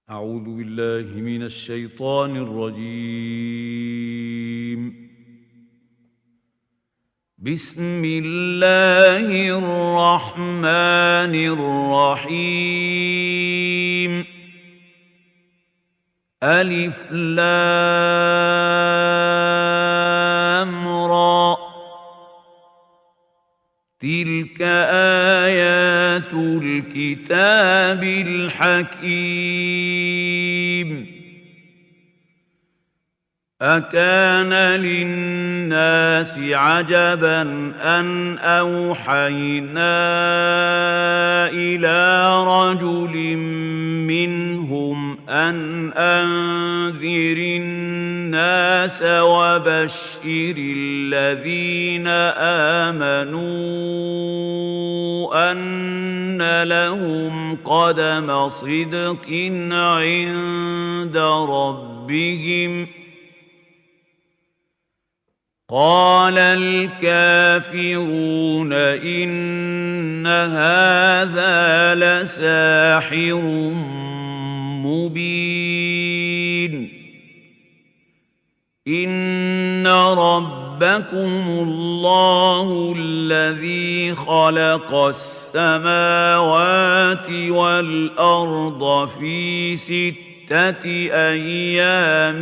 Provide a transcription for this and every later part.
أعوذ بالله من الشيطان الرجيم. بسم الله الرحمن الرحيم. ألف لام را، تلك آيات الكتاب الحكيم. أكان للناس عجبا أن أوحينا إلى رجل منهم أن أنذر الناس وبشر الذين آمنوا أن لهم قدم صدق عند ربهم. قال الكافرون إن هذا لساحر مبين. إن ربكم الله الذي خلق السماوات والأرض في 6 أيام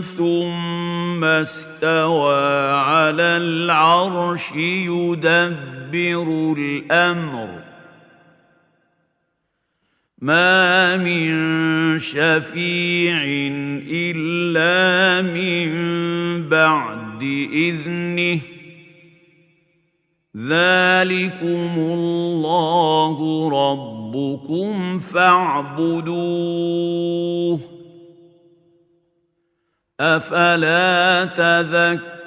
ثم استوى على العرش يدبر الأمر. ما من شفيع إلا من بعد إذنه. ذلكم الله ربكم فاعبدوه. أفلا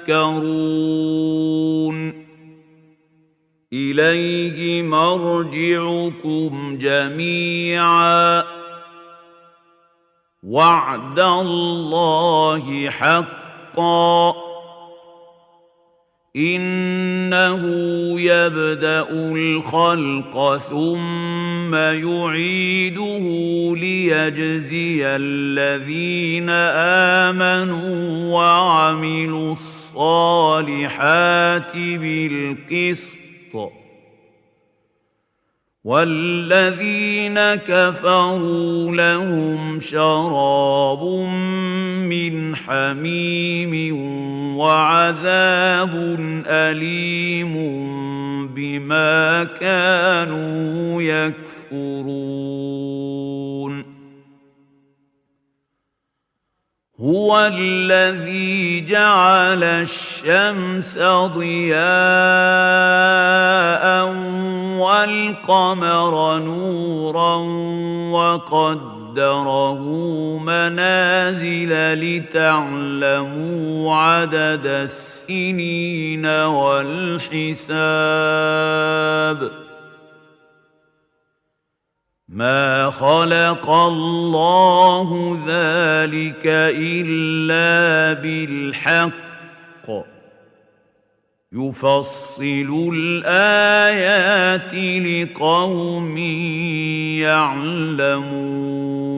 تذكرون. إليه مرجعكم جميعا، وعد الله حقا. إنه يبدأ الخلق ثم يعيده ليجزي الذين آمنوا وعملوا الصالحات بالقسط، والذين كفروا لهم شراب من حميم وعذاب أليم بما كانوا يكفرون. هو الذي جعل الشمس ضياء والقمر نورا وقدره منازل لتعلموا عدد السنين والحساب. ما خلق الله ذلك إلا بالحق، يفصل الآيات لقوم يعلمون.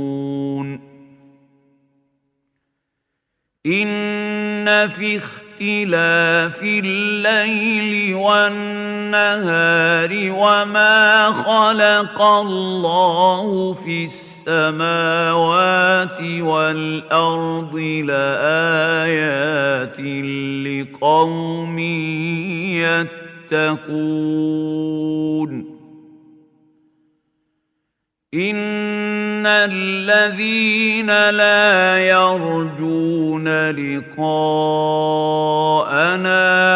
إن في اختلاف الليل والنهار وما خلق الله في السماوات والأرض لآيات لقوم يتقون. إن الذين لا يرجون لقاءنا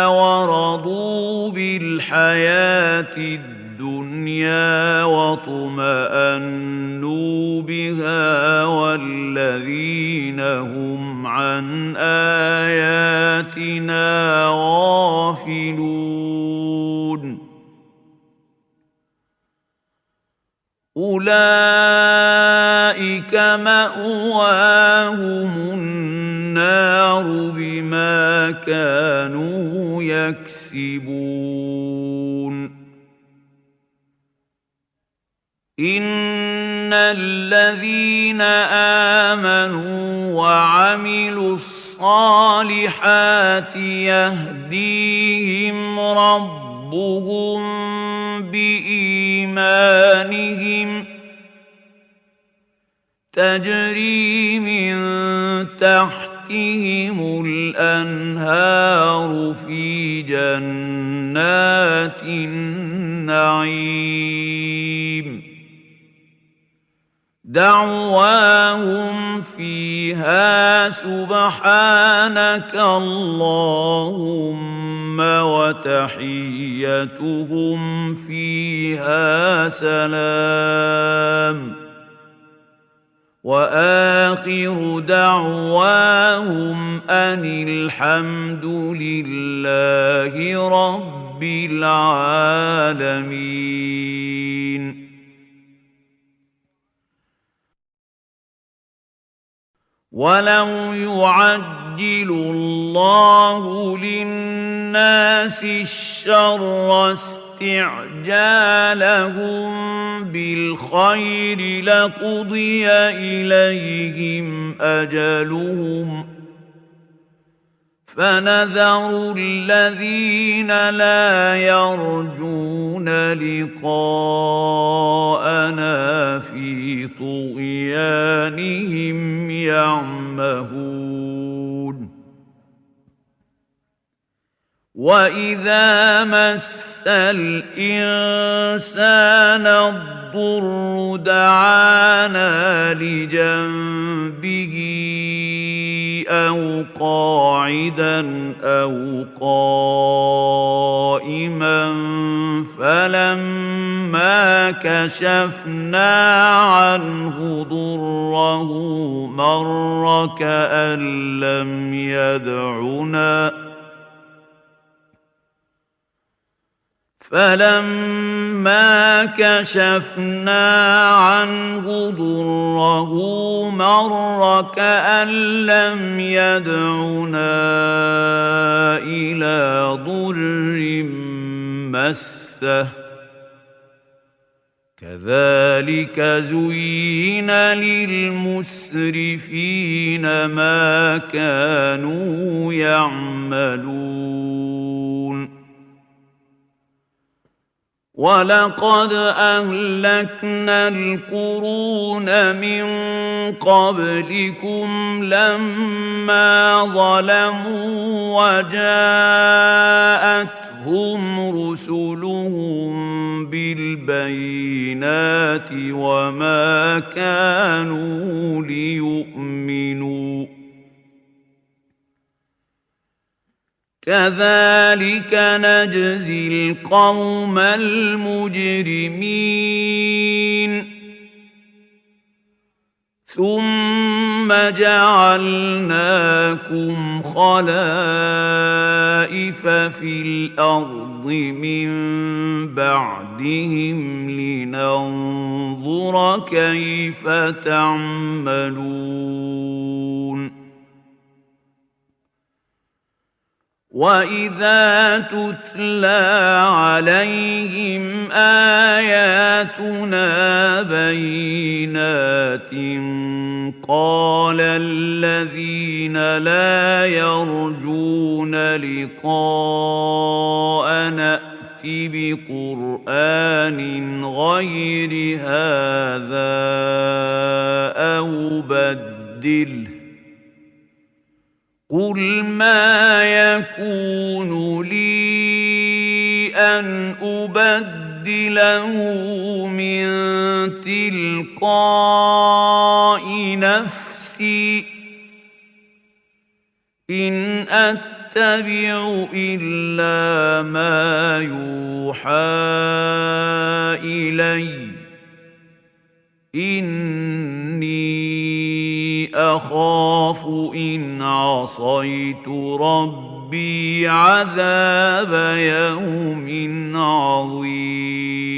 ورضوا بالحياة الدنيا واطمأنوا بها والذين هم عن آياتنا غافلون أولئك مأواهم النار بما كانوا يكسبون. إن الذين آمنوا وعملوا الصالحات يهديهم ربهم بإيمانهم تجري من تحتهم الأنهار في جنات النعيم دعواهم فيها سبحانك اللهم وتحيتهم فيها سلام وآخر دعواهم أن الحمد لله رب العالمين. ولو يعجل الله للناس الشر استعجالهم بالخير لقضي إليهم أجلهم فنذر الذين لا يرجون لقاءنا في طغيانهم يعمهون. وإذا مس الإنسان الضر دعانا لجنبه أو قاعدا أو قائما فلما كشفنا عنه ضره مر كأن لم يدعنا فلما كشفنا عنه ضره مر كأن لم يدعنا إلى ضر مسه كذلك زين للمسرفين ما كانوا يعملون. ولقد أهلكنا القرون من قبلكم لما ظلموا وجاءتهم رسلهم بالبينات وما كانوا ليؤمنوا كذلك نجزي القوم المجرمين. ثم جعلناكم خلائف في الأرض من بعدهم لننظر كيف تعملون. وإذا تتلى عليهم آياتنا بينات قال الذين لا يرجون لقاءنا ائت بقرآن غير هذا أو بدله قل ما يكون لي أن أبدله من تلقاء نفسي إن أتبع إلا ما يوحى إلي إني أخاف إن عصيت ربي عذاب يوم عظيم.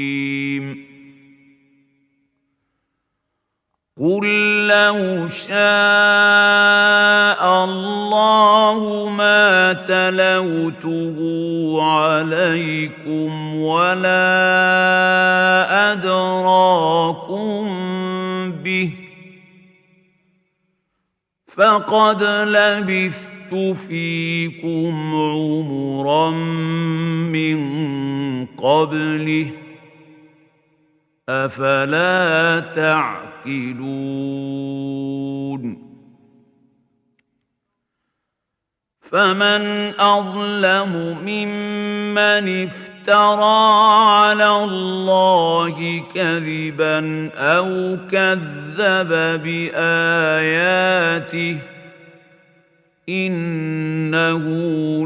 قل لو شاء الله ما تلوته عليكم ولا أدراكم فقد لبثت فيكم عمرا من قبله أفلا تعقلون فمن أظلم ممن افترى على الله كذبا أو كذب بآياته إنه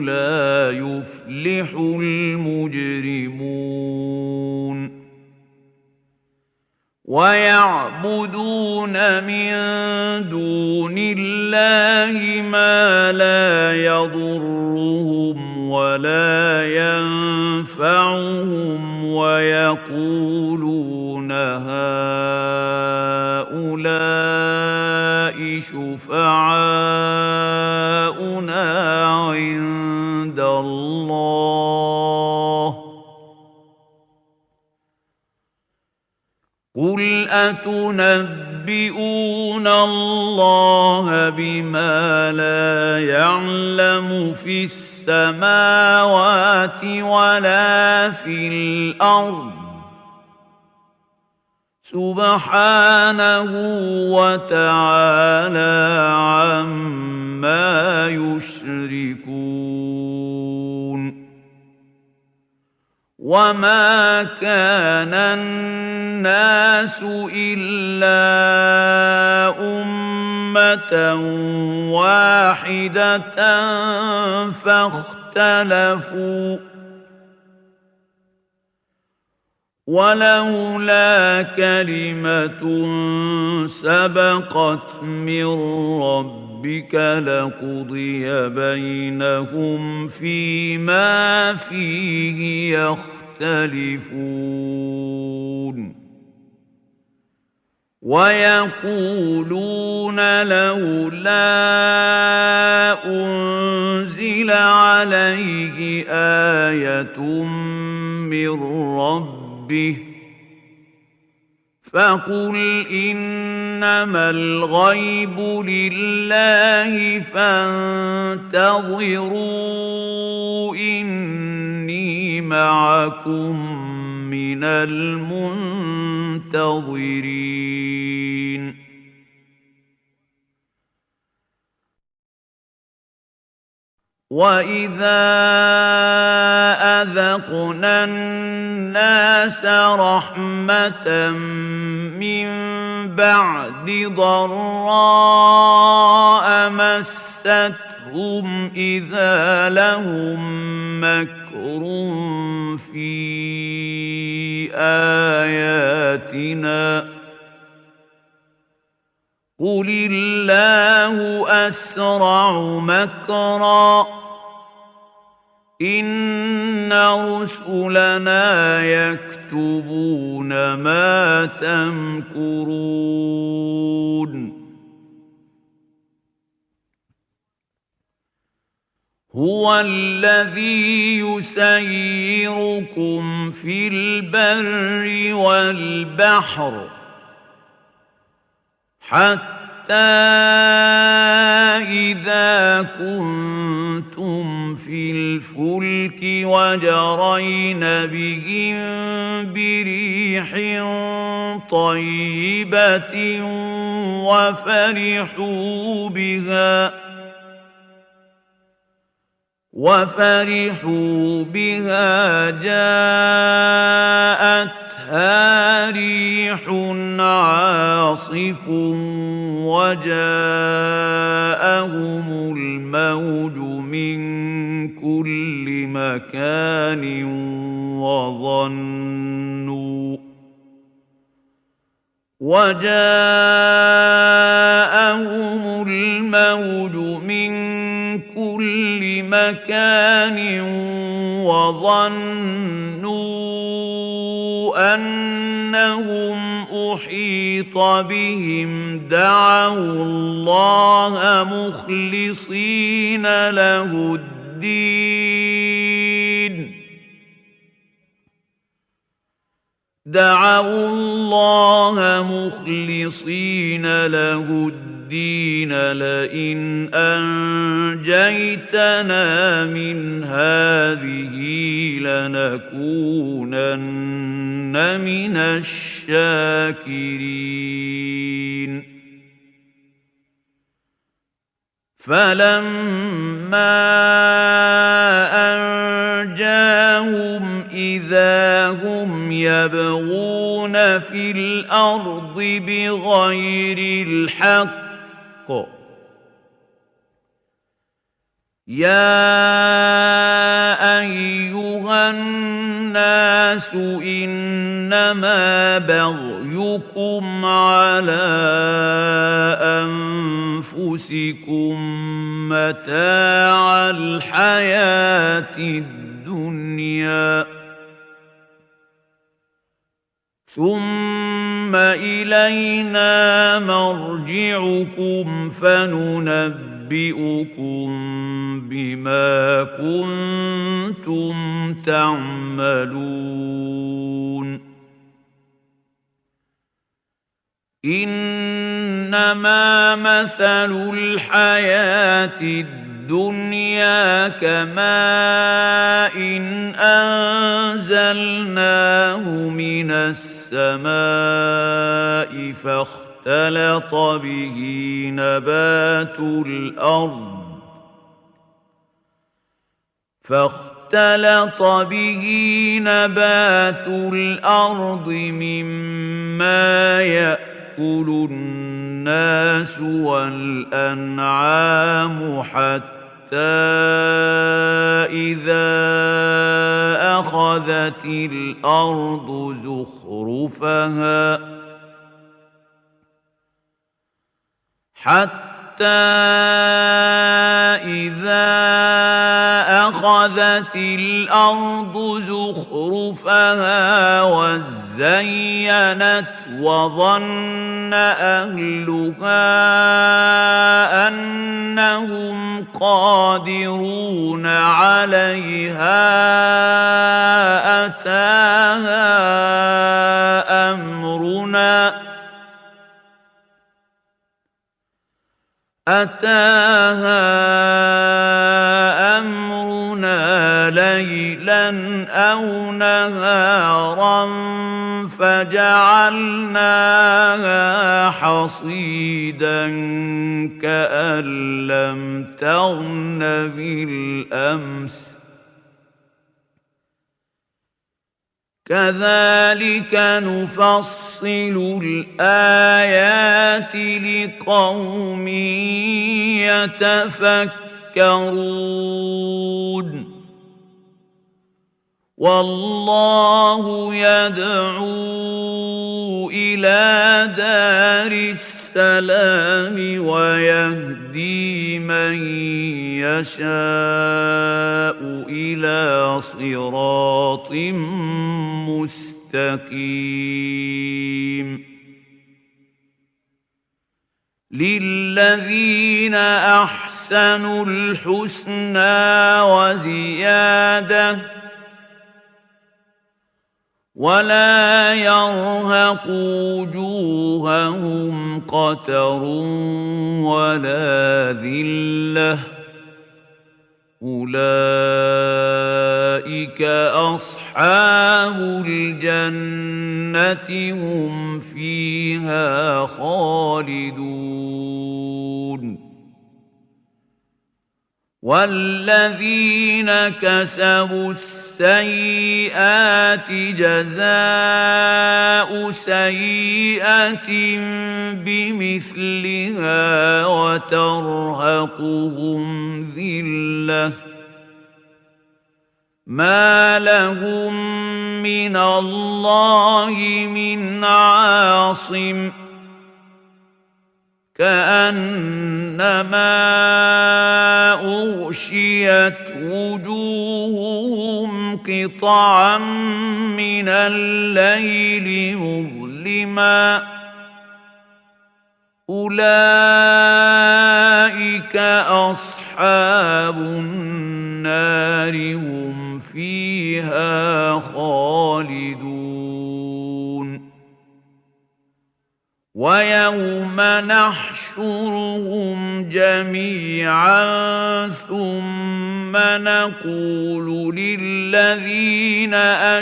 لا يفلح المجرمون ويعبدون من دون الله ما لا يضرهم ولا ينفعهم ويقولون هؤلاء شفعاؤنا عند الله قل أتنبئون الله بما لا يعلم في السماوات ولا في الأرض سبحانه وتعالى عما يشركون وما كان الناس إلا أمة واحدة فاختلفوا ولولا كلمة سبقت من ربك لقضي بينهم فيما فيه يختلفون ويقولون لولا أنزل عليه آية من ربه فقل إنما الغيب لله فانتظروا إني معكم من المنتظرين وَإِذَا أَذَقْنَا النَّاسَ رَحْمَةً مِّن بَعْدِ ضَرَّاءَ مَسَّتْهُمْ إِذَا لَهُم مَّكْرٌ فِي آيَاتِنَا قُلِ اللَّهُ أَسْرَعُ مَكْرًا إِنَّ رُسُلَنَا يَكْتُبُونَ مَا تَمْكُرُونَ هُوَ الَّذِي يُسَيِّرُكُمْ فِي الْبَرِّ وَالْبَحْرِ حتى إذا كنتم في الفلك وجرين بهم بريح طيبة وفرحوا بها جاءتها ريح عاصف وجاءهم الموج من كل مكان وظنوا أنهم أحيط بهم دعوا الله مخلصين له الدين الدين لئن أنجيتنا من هذه لنكونن من الشاكرين فلما أنجاهم إذا هم يبغون في الأرض بغير الحق يا أيها الناس إنما بغيكم على أنفسكم متاع الحياة الدنيا ثم إلينا مرجعكم فننبئكم بما كنتم تعملون إنما مثل الحياة الدنيا كماء أنزلناه من السماء فاختلط به نبات الأرض مما يأكل الناس والأنعام حتى إذا أخذت الأرض زخرفها وزينت وظن أهلها أنهم قادرون عليها أتاها أمرنا ليلا أو نهارا فجعلناها حصيدا كأن لم تغن بالأمس كذلك نفصل الآيات لقوم يتفكرون والله يدعو إلى دار السلام ويهدي من يشاء إلى صراط مستقيم للذين أحسنوا الحسنى وزيادة ولا يرهق وجوههم قتر ولا ذلة أولئك أصحاب الجنة هم فيها خالدون والذين كسبوا السيئات جزاء سيئة بمثلها وترهقهم ذلة ما لهم من الله من عاصم كأنما أغشيت وجوههم قطعا من الليل مظلما أولئك أصحاب النار هم فيها خالدون ويوم نحشرهم جميعا ثم نقول للذين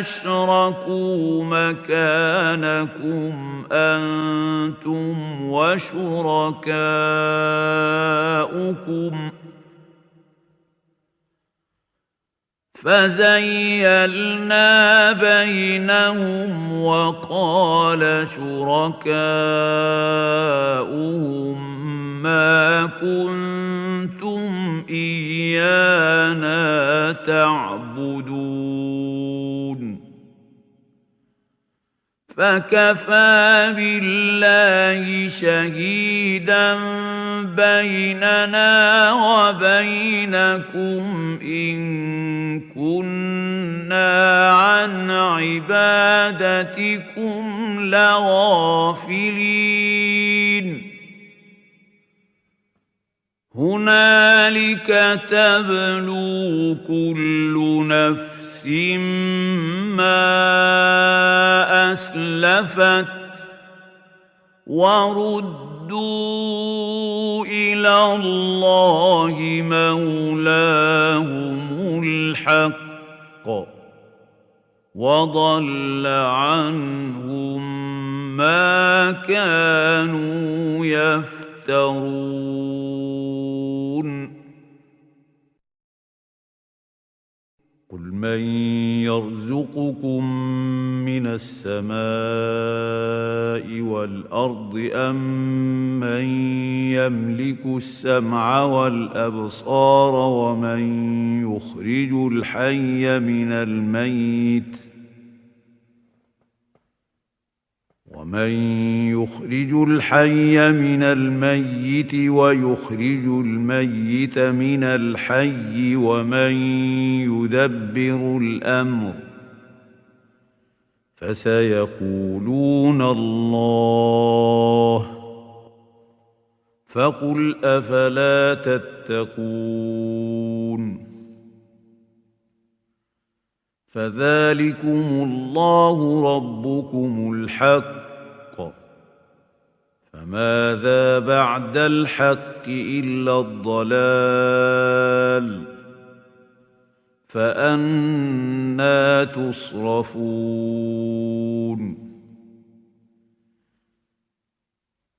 أشركوا مكانكم أنتم وشركاؤكم فزيلنا بينهم وقال شركاؤهم ما كنتم إيانا تعبدون فكفى بالله شهيدا بيننا وبينكم إن كنا عن عبادتكم لغافلين هنالك تبلو كل نفس ما أسلفت وردوا إلى الله مولاهم الحق وضل عنهم ما كانوا يفترون قل من يرزقكم من السماء والأرض أم من يملك السمع والأبصار ومن يخرج الحي من الميت ويخرج الميت من الحي ومن يدبر الأمر فسيقولون الله فقل أفلا تتقون فذلكم الله ربكم الحق فماذا بعد الحق إلا الضلال فأنى تصرفون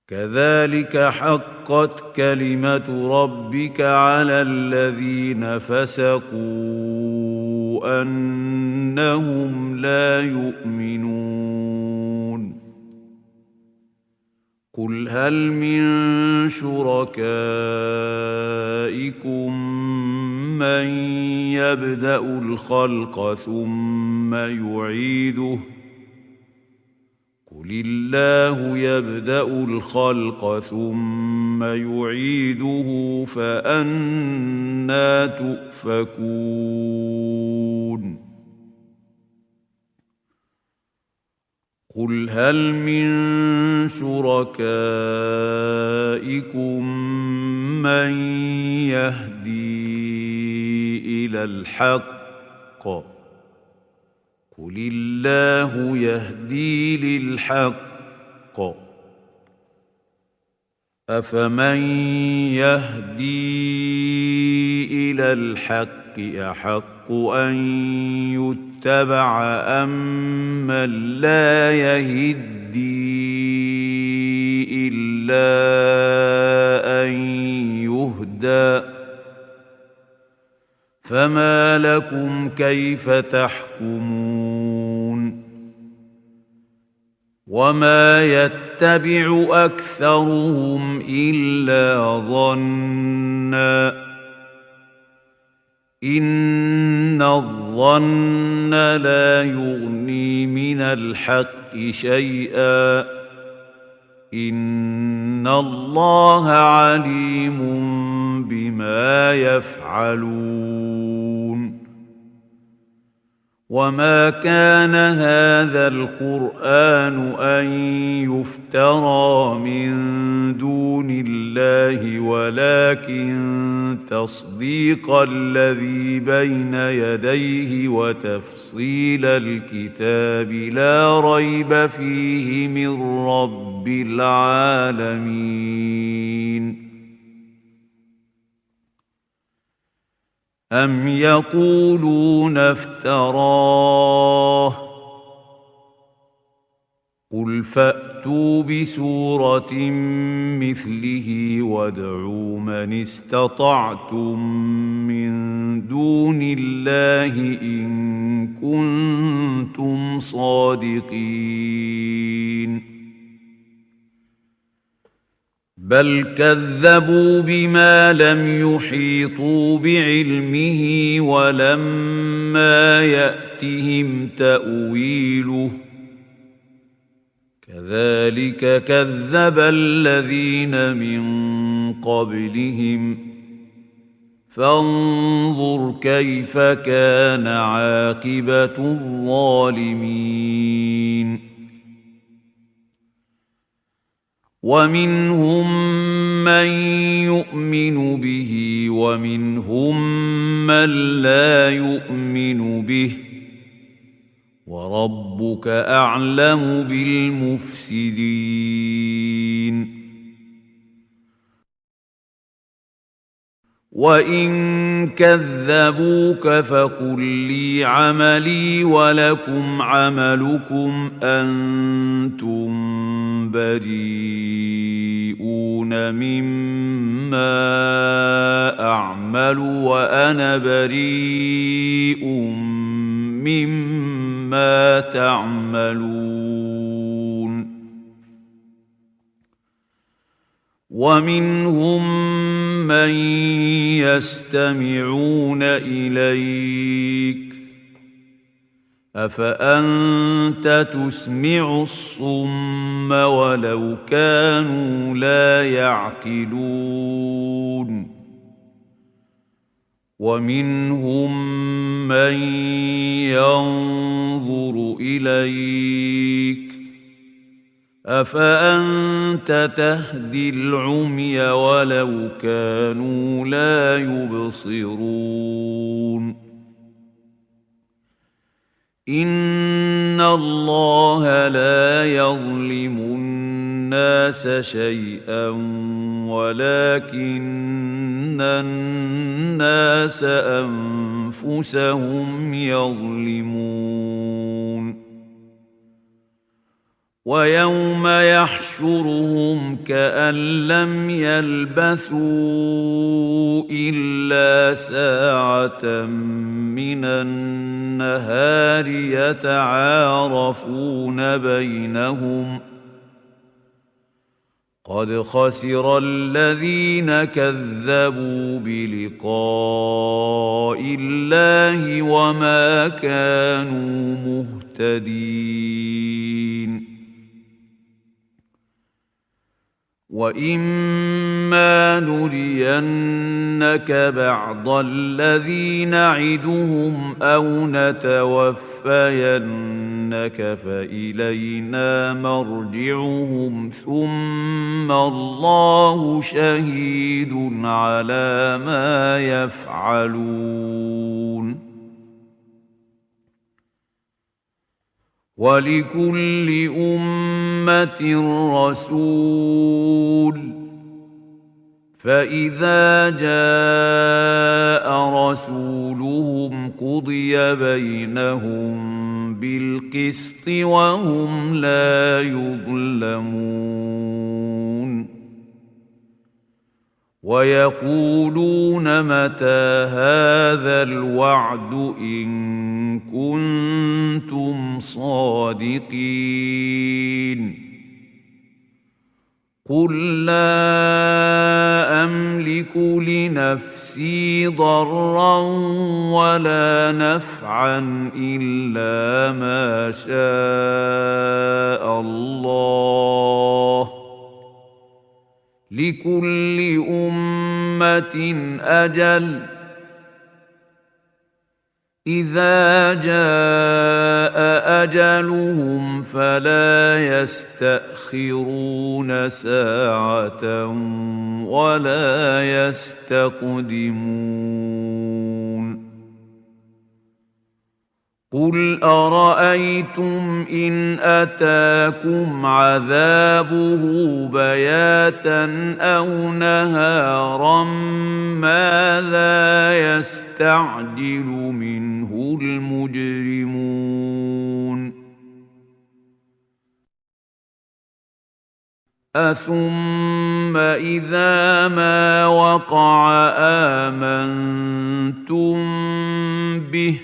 كذلك حقت كلمة ربك على الذين فسقوا أنهم لا يؤمنون قل هل من شركائكم من يبدأ الخلق ثم يعيده قل الله يبدأ الخلق ثم يعيده فأنى تؤفكون قل هل من شركائكم من يهدي إلى الحق قل الله يهدي للحق أفمن يهدي إلى الحق أحق أن يتبع أم من لا يهدي إلا أن يهدى فما لكم كيف تحكمون وما يتبع أكثرهم إلا ظنًّا إن الظن لا يغني من الحق شيئا إن الله عليم بما يفعلون وما كان هذا القرآن أن يفترى من دون الله الله ولكن تصديق الذي بين يديه وتفصيل الكتاب لا ريب فيه من رب العالمين. أم يقولون افتراه قل فأتوا بسورة مثله وادعوا من استطعتم من دون الله إن كنتم صادقين. بل كذبوا بما لم يحيطوا بعلمه ولما يأتهم تأويله كذلك كذب الذين من قبلهم فانظر كيف كان عاقبة الظالمين. ومنهم من يؤمن به ومنهم من لا يؤمن به وربك أعلم بالمفسدين. وإن كذبوك فقل لي عملي ولكم عملكم أنتم بريئون مما أعمل وأنا بريء مما تعملون. ومنهم من يستمعون إليك أفأنت تسمع الصم ولو كانوا لا يعقلون. ومنهم من ينظر إليك أفأنت تهدي العمي ولو كانوا لا يبصرون. إن الله لا يظلم الناس شيئا ولكن الناس أنفسهم يظلمون. ويوم يحشرهم كأن لم يلبثوا إلا ساعة من النهار يتعارفون بينهم قد خسر الذين كذبوا بلقاء الله وما كانوا مهتدين. وإما نرينك بعض الذي نعدهم أو نتوفينك فإلينا مرجعهم ثم الله شهيد على ما يفعلون. ولكل أمة رسول فإذا جاء رسولهم قضي بينهم بالقسط وهم لا يظلمون. ويقولون متى هذا الوعد إن كنتم صادقين. قل لا أملك لنفسي ضرا ولا نفعا إلا ما شاء الله لكل أمة أجل إذا جاء أجلهم فلا يستأخرون ساعة ولا يستقدمون قل أرأيتم إن أتاكم عذابه بياتا أو نهارا ماذا يستعجل منه المجرمون أثم إذا ما وقع آمنتم به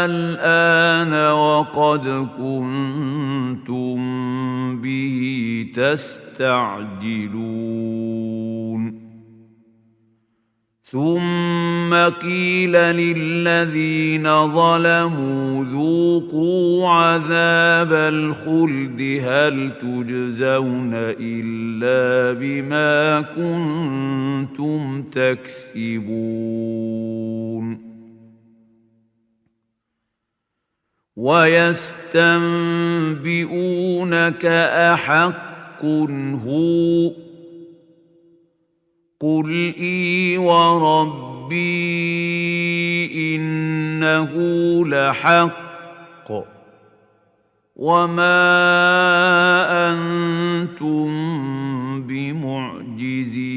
الآن وقد كنتم به تستعجلون ثم قيل للذين ظلموا ذوقوا عذاب الخلد هل تجزون إلا بما كنتم تكسبون ويستنبئونك أحق هو قل إي وربي إنه لحق وما أنتم بمعجزين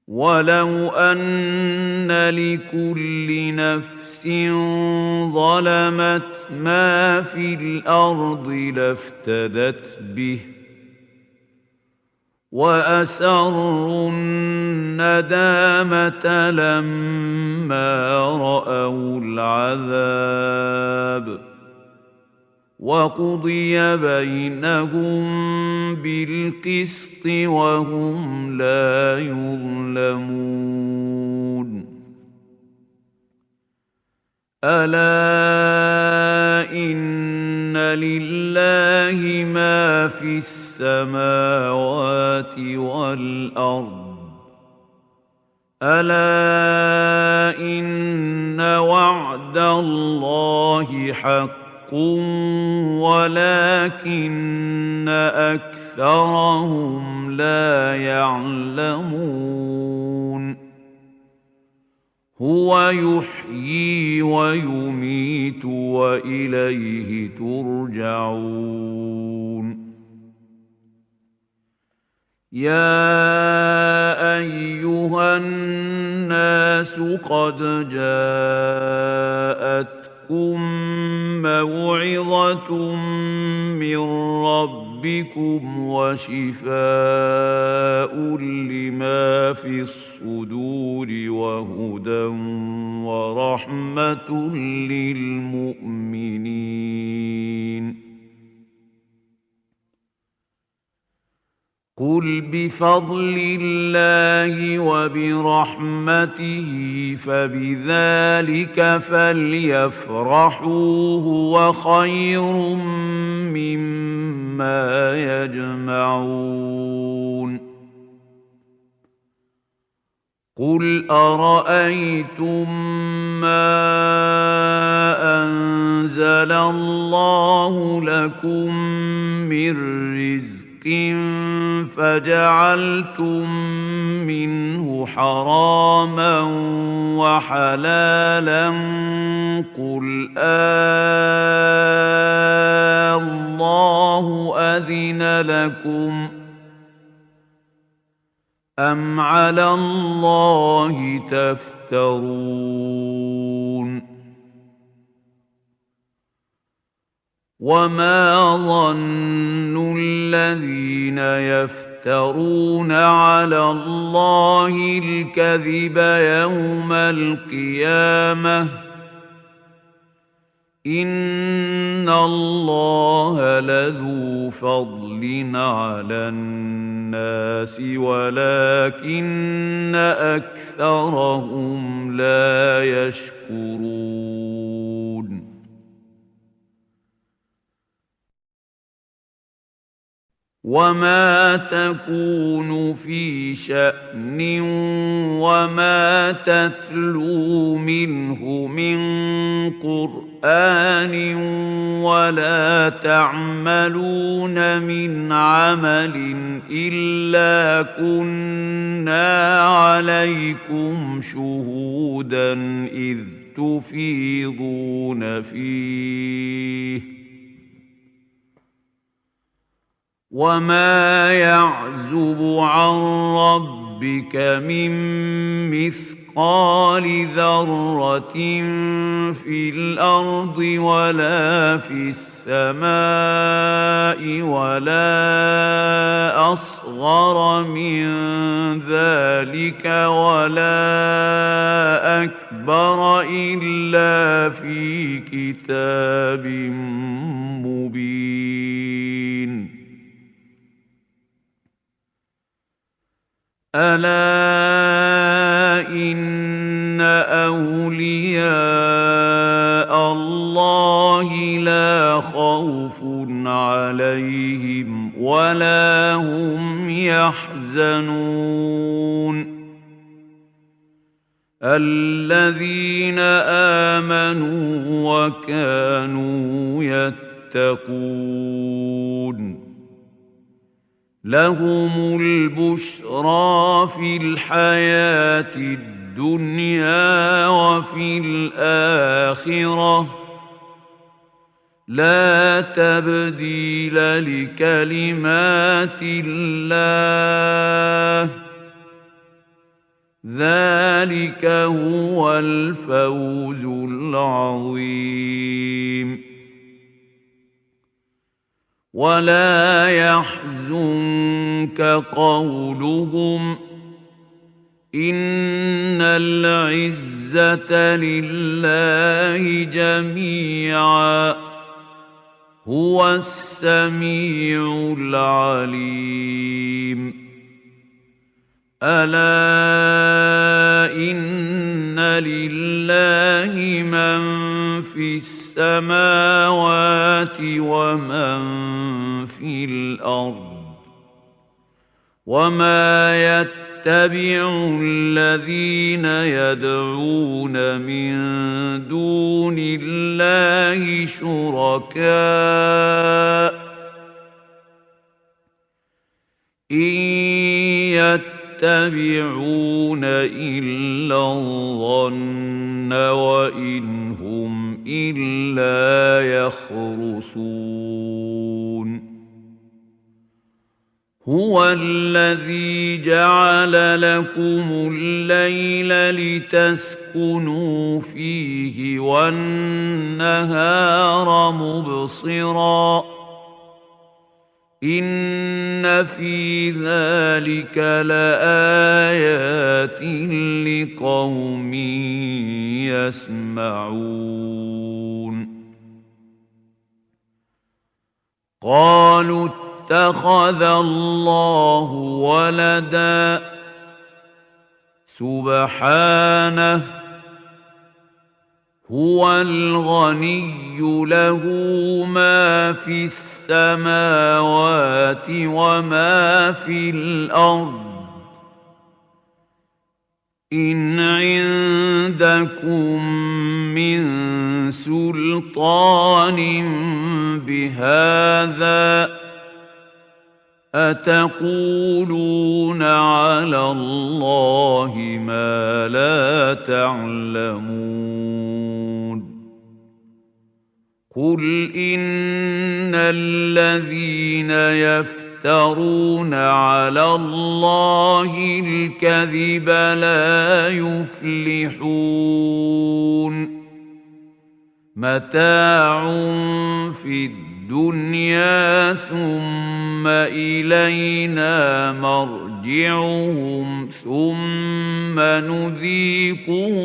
ولو أن لكل نفس ظلمت ما في الأرض لافتدت به وأسروا الندامة لما رأوا العذاب وقضي بينهم بالقسط وهم لا يظلمون ألا إن لله ما في السماوات والأرض ألا إن وعد الله حق ولكن أكثرهم لا يعلمون هو يحيي ويميت وإليه ترجعون يا أيها الناس قد جاءتكم موعظة من ربكم وشفاء لما في الصدور وهدى ورحمة للمؤمنين قل بفضل الله وبرحمته فبذلك فليفرحوا هو خير مما يجمعون قل أرأيتم ما أنزل الله لكم من رزق فجعلتم منه حراما وحلالا قل الله أذن لكم أم على الله تفترون وما ظن الذين يفترون على الله الكذب يوم القيامة إن الله لذو فضل على الناس ولكن أكثرهم لا يشكرون وما تكون في شأن وما تتلو منه من قرآن ولا تعملون من عمل إلا كنا عليكم شهودا إذ تفيضون فيه وما يعزب عن ربك من مثقال ذرة في الأرض ولا في السماء ولا أصغر من ذلك ولا أكبر إلا في كتاب مبين ألا إن أولياء الله لا خوف عليهم ولا هم يحزنون الذين آمنوا وكانوا يتقون لهم البشرى في الحياة الدنيا وفي الآخرة لا تبديل لكلمات الله ذلك هو الفوز العظيم ولا يحزنك قولهم إن العزة لله جميعا هو السميع العليم ألا إن لله من في السماوات ومن في الأرض وما يتبع الذين يدعون من دون الله شركاء إن يتبعون إلا الظن وإن هم إلا يخرصون هو الذي جعل لكم الليل لتسكنوا فيه والنهار مبصراً إن في ذلك لآيات لقوم يسمعون قالوا اتخذ الله ولدا سبحانه هو الغني له ما في السماوات وما في الأرض إن عندكم من سلطان بهذا أتقولون على الله ما لا تعلمون قل إن الذين يفترون على الله الكذب لا يفلحون متاع في الدنيا ثم إلينا مرجعهم ثم نذيقهم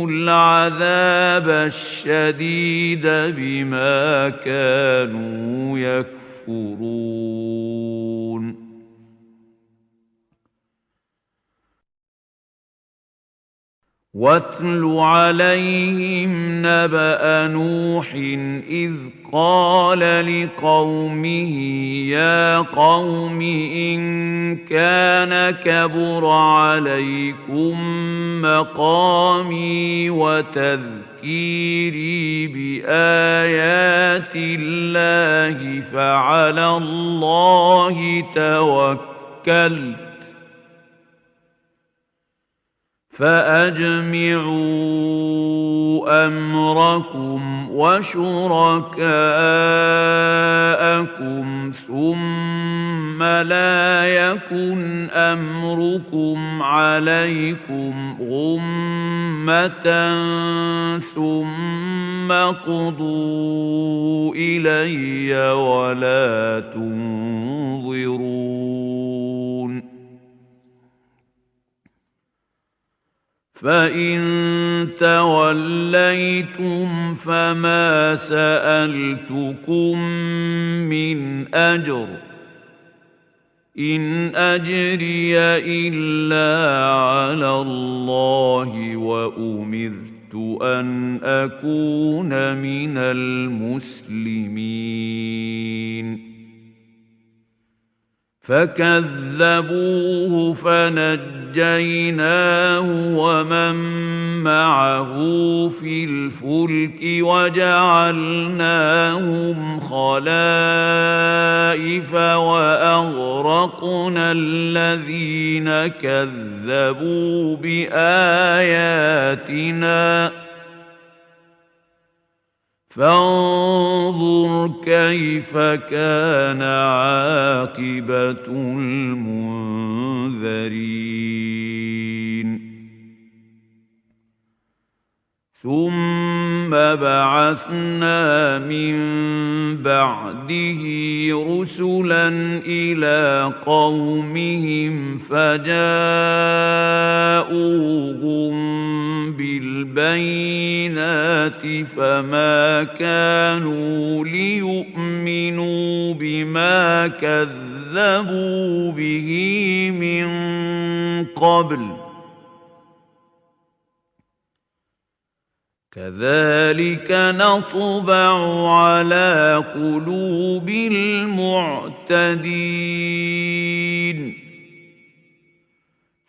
العذاب الشديد بما كانوا يكفرون واتل عليهم نبأ نوح إذ قال لقومه يا قوم إن كان كبر عليكم مقامي وتذكيري بآيات الله فعلى الله توكلت فأجمعوا أمركم وشركاءكم ثم لا يكن أمركم عليكم غمة ثم قضوا إلي ولا تنظرون فإن توليتم فما سألتكم من أجر إن أجري إلا على الله وأمرت أن أكون من المسلمين فكذبوه فنجيناه ومن معه في الفلك وجعلناهم خلائف وأغرقنا الذين كذبوا بآياتنا فانظر كيف كان عاقبة المنذرين ثم بعثنا من بعده رسلا إلى قومهم فجاءوهم بالبينات فما كانوا ليؤمنوا بما كذبوا به من قبل كذلك نطبع على قلوب المعتدين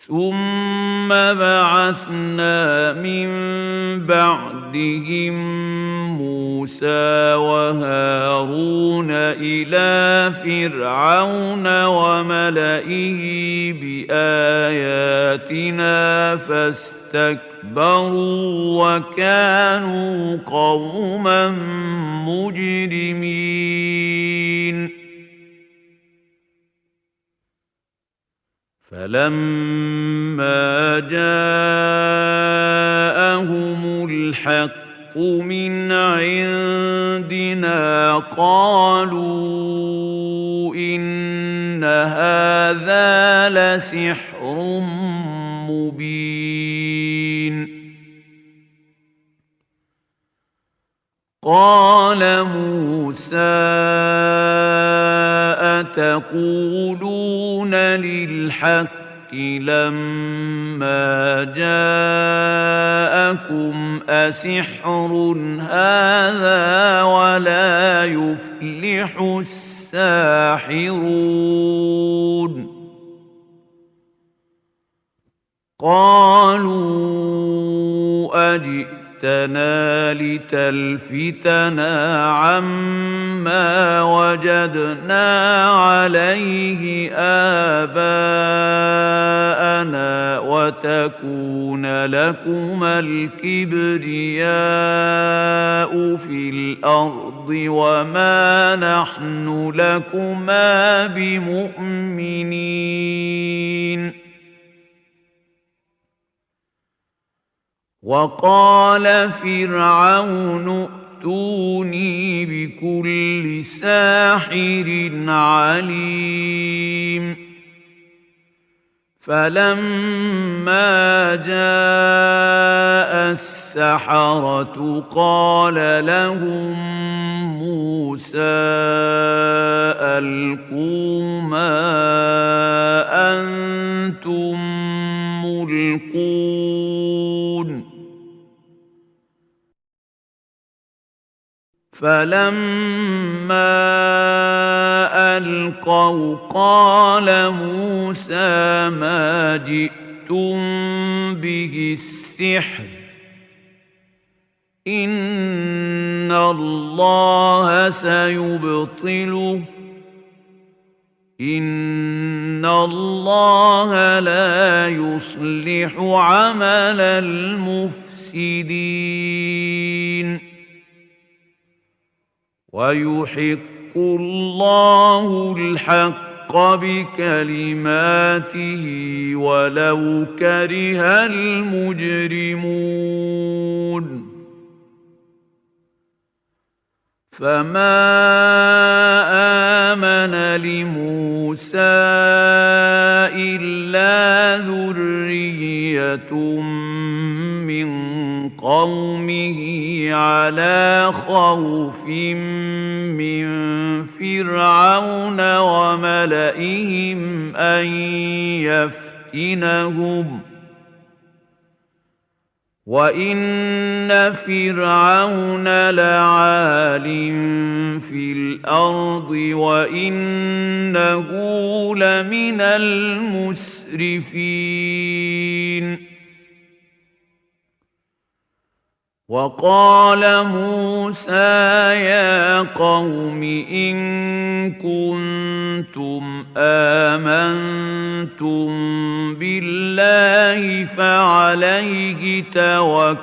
ثم بعثنا من بعدهم موسى وهارون إلى فرعون وملئه بآياتنا فاستكبروا وكانوا قوما مجرمين فلما جاءهم الحق من عندنا قالوا إن هذا لسحر مبين قال موسى أتقولون للحق لما جاءكم أسحر هذا ولا يفلح الساحرون قالوا أجئتنا لتلفتنا عما وجدنا عليه آباءنا وتكون لكما الكبرياء في الأرض وما نحن لكما بمؤمنين وقال فرعون ائتوني بكل ساحر عليم فلما جاء السحرة قال لهم موسى ألقوا ما أنتم ملقون فلما ألقوا قال موسى ما جئتم به السحر إن الله سيبطله إن الله لا يصلح عمل المفسدين ويحق الله الحق بكلماته ولو كره المجرمون فما آمن لموسى إلا ذرية من قومه على خوف من فرعون وملئهم أن يفتنهم وإن فرعون لعال في الأرض وإنه لمن المسرفين وقال موسى يا قوم إن كنتم آمنتم بالله فعليه توكلوا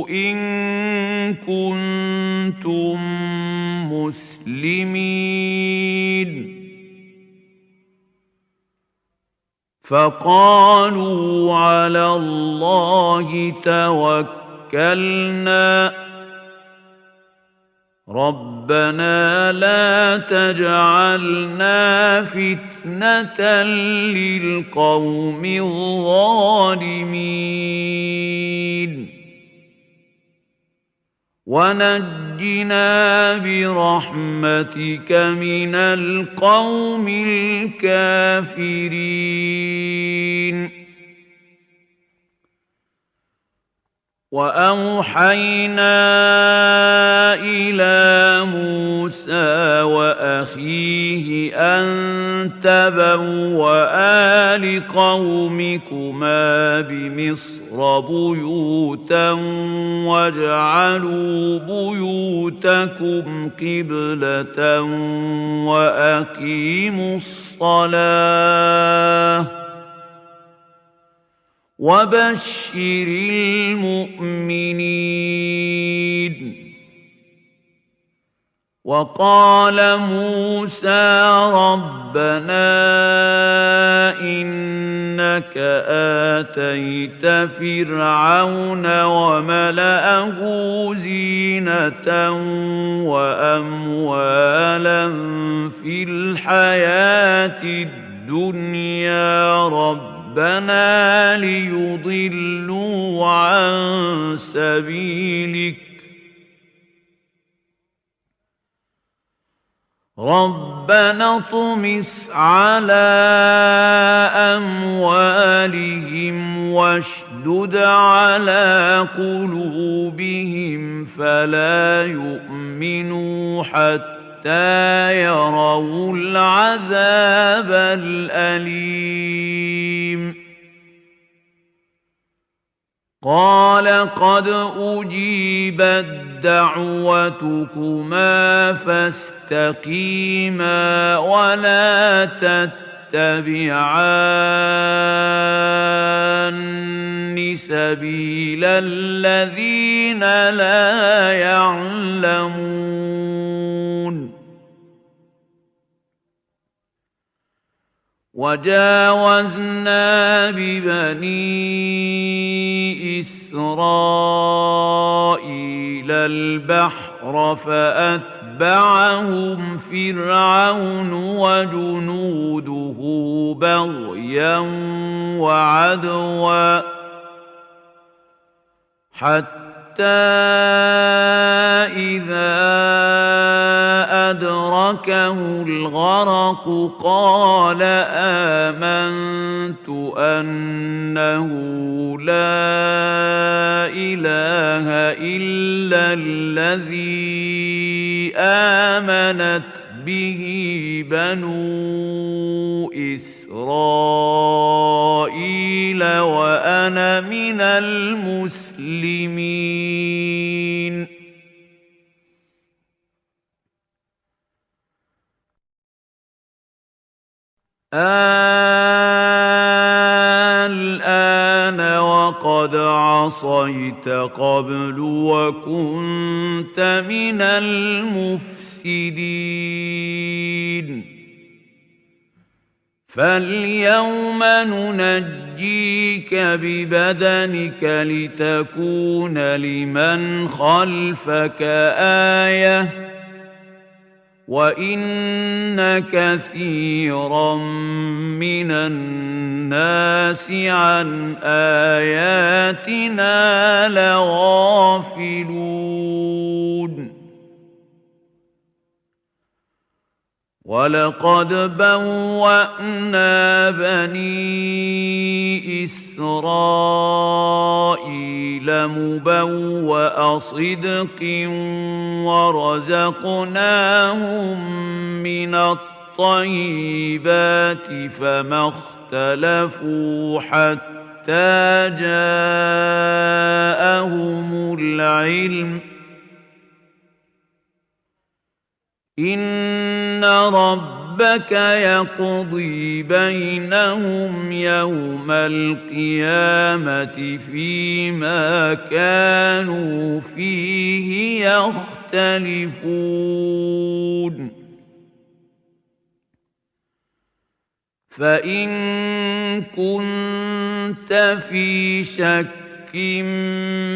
إن كنتم مسلمين فقالوا على الله توكلنا ربنا لا تجعلنا فتنة للقوم الظالمين ونجنا برحمتك من القوم الكافرين وأوحينا إلى موسى وأخيه أن تبوأ لقومكما بمصر بيوتا واجعلوا بيوتكم قبلة وأقيموا الصلاة وبشر المؤمنين وقال موسى ربنا إنك آتيت فرعون وملأه زينة وأموالا في الحياة الدنيا ربنا ليضلوا عن سبيلك ربنا اطمس على أموالهم واشدد على قلوبهم فلا يؤمنوا حتى يروا العذاب الأليم قال قد أجيبت دعوتكما فاستقيما ولا تتبعان سبيل الذين لا يعلمون وجاوزنا ببني إسرائيل البحر فأتبعهم فرعون وجنوده بغيا وعدوا حتى إذا أدركه الغرق قال آمنت أنه لا إله إلا الذي آمنت به بنو إسرائيل وأنا من المسلمين. الآن وقد عصيت قبل وكنت من المفسدين. فاليوم ننجيك ببدنك لتكون لمن خلفك آية وإن كثيرا من الناس عن آياتنا لغافلون. ولقد بوأنا بني إسرائيل مبوأ صدق ورزقناهم من الطيبات فما اختلفوا حتى جاءهم العلم إن ربك يقضي بينهم يوم القيامة فيما كانوا فيه يختلفون. فإن كنت في شك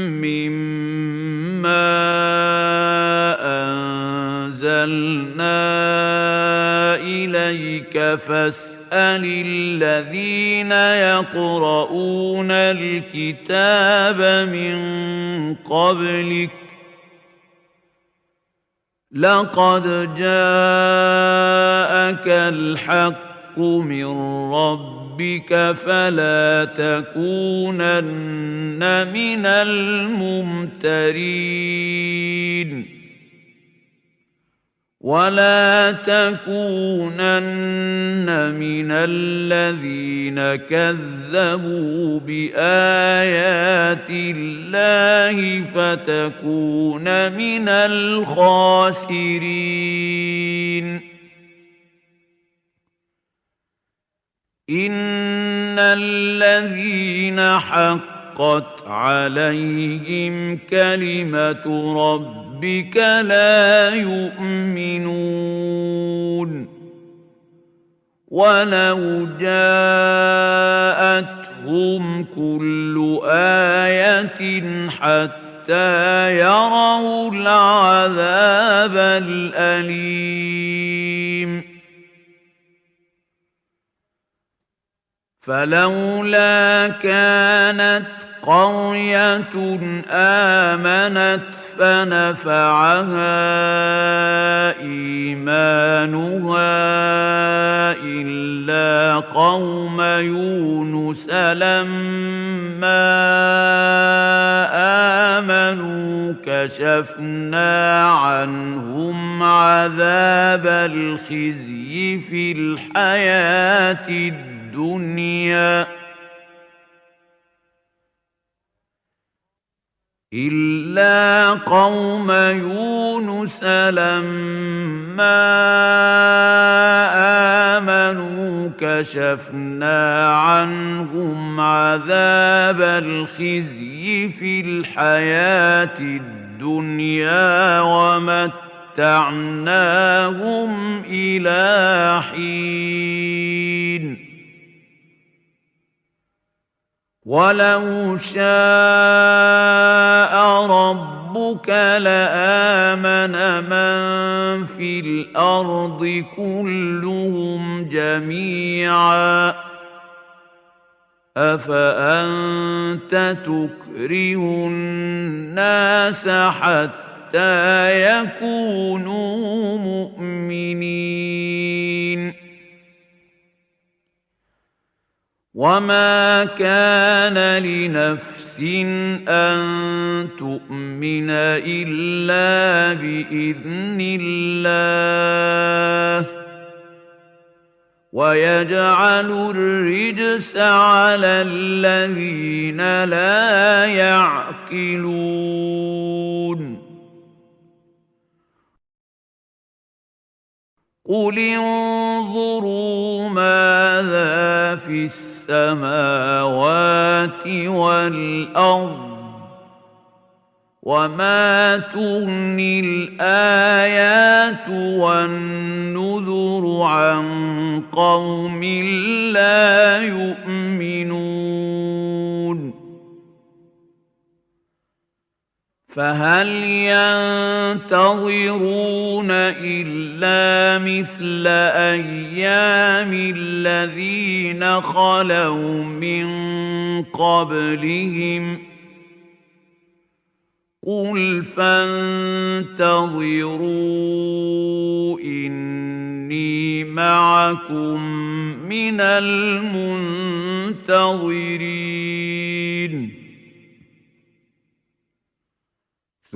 مما أنزلنا إليك فاسأل الذين يقرؤون الكتاب من قبلك لقد جاءك الحق من ربك فلا تكونن من الممترين ولا تكونن من الذين كذبوا بآيات الله فتكون من الخاسرين. إن الذين حقت عليهم كلمة ربك لا يؤمنون ولو جاءتهم كل آية حتى يروا العذاب الأليم. فلولا كانت قرية آمنت فنفعها إيمانها إلا قوم يونس لما آمنوا كشفنا عنهم عذاب الخزي في الحياة الدنيا إلا قوم يونس لما آمنوا كشفنا عنهم عذاب الخزي في الحياة الدنيا ومتعناهم إلى حين. ولو شاء ربك لآمن من في الأرض كلهم جميعا أفأنت تكره الناس حتى يكونوا مؤمنين وما كان لنفس نفس أن تؤمن إلا بإذن الله ويجعل الرجس على الذين لا يعقلون قل انظروا ماذا في السماوات والأرض وما تغني الآيات والنذر عن قوم لا يؤمنون فهل ينتظرون إلا مثل أيام الذين خلوا من قبلهم قل فانتظروا إني معكم من المنتظرين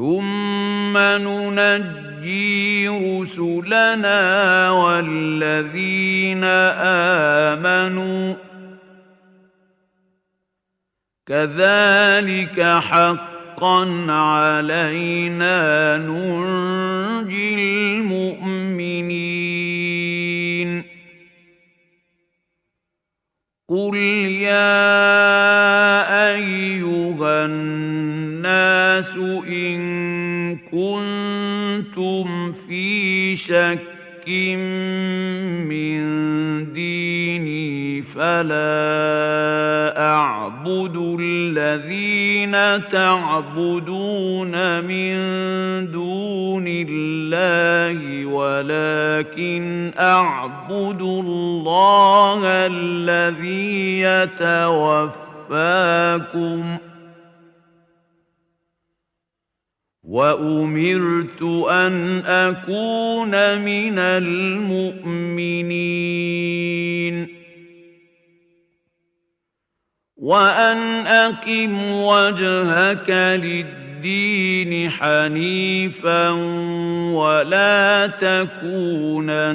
ثم ننجي رسلنا والذين آمنوا كذلك حقا علينا ننجي المؤمنين قل يا أيها الناس إن كنتم في شك من ديني فلا أعبد الذين تعبدون من دون الله ولكن أعبد الله الذي يتوفاكم وأمرت أن أكون من المؤمنين وأن أقم وجهك للدين حنيفا ولا تكونن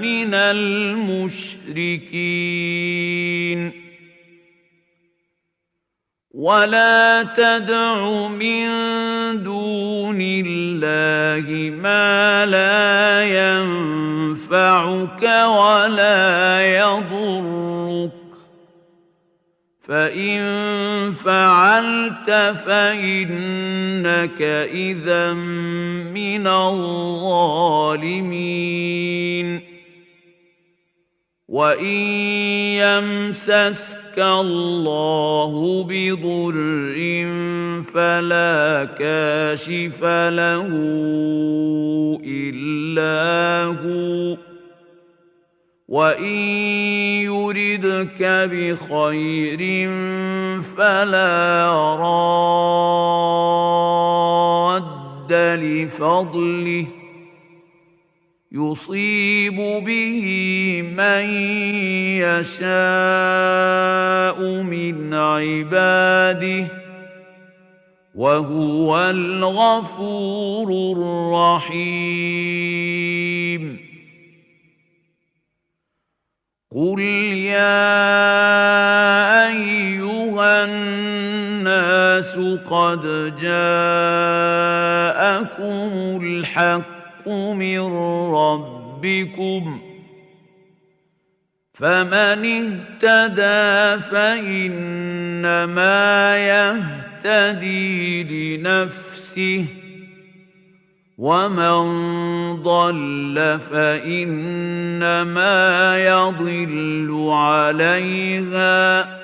من المشركين ولا تدع من دون الله ما لا ينفعك ولا يضرك فإن فعلت فإنك إذا من الظالمين وإن يمسسك الله بضر فلا كاشف له إلا هو وإن يردك بخير فلا راد لفضله يصيب به من يشاء من عباده وهو الغفور الرحيم قل يا أيها الناس قد جاءكم الحق من ربكم فمن اهتدى فإنما يهتدي لنفسه ومن ضل فإنما يضل عليها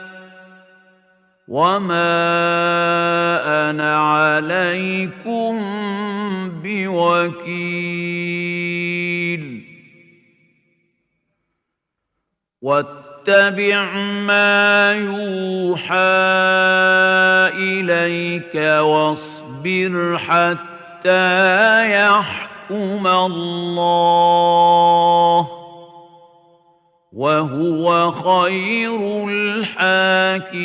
وما أنا عليكم بوكيل واتبع ما يوحى إليك واصبر حتى يحكم الله وهو خير الحاكمين.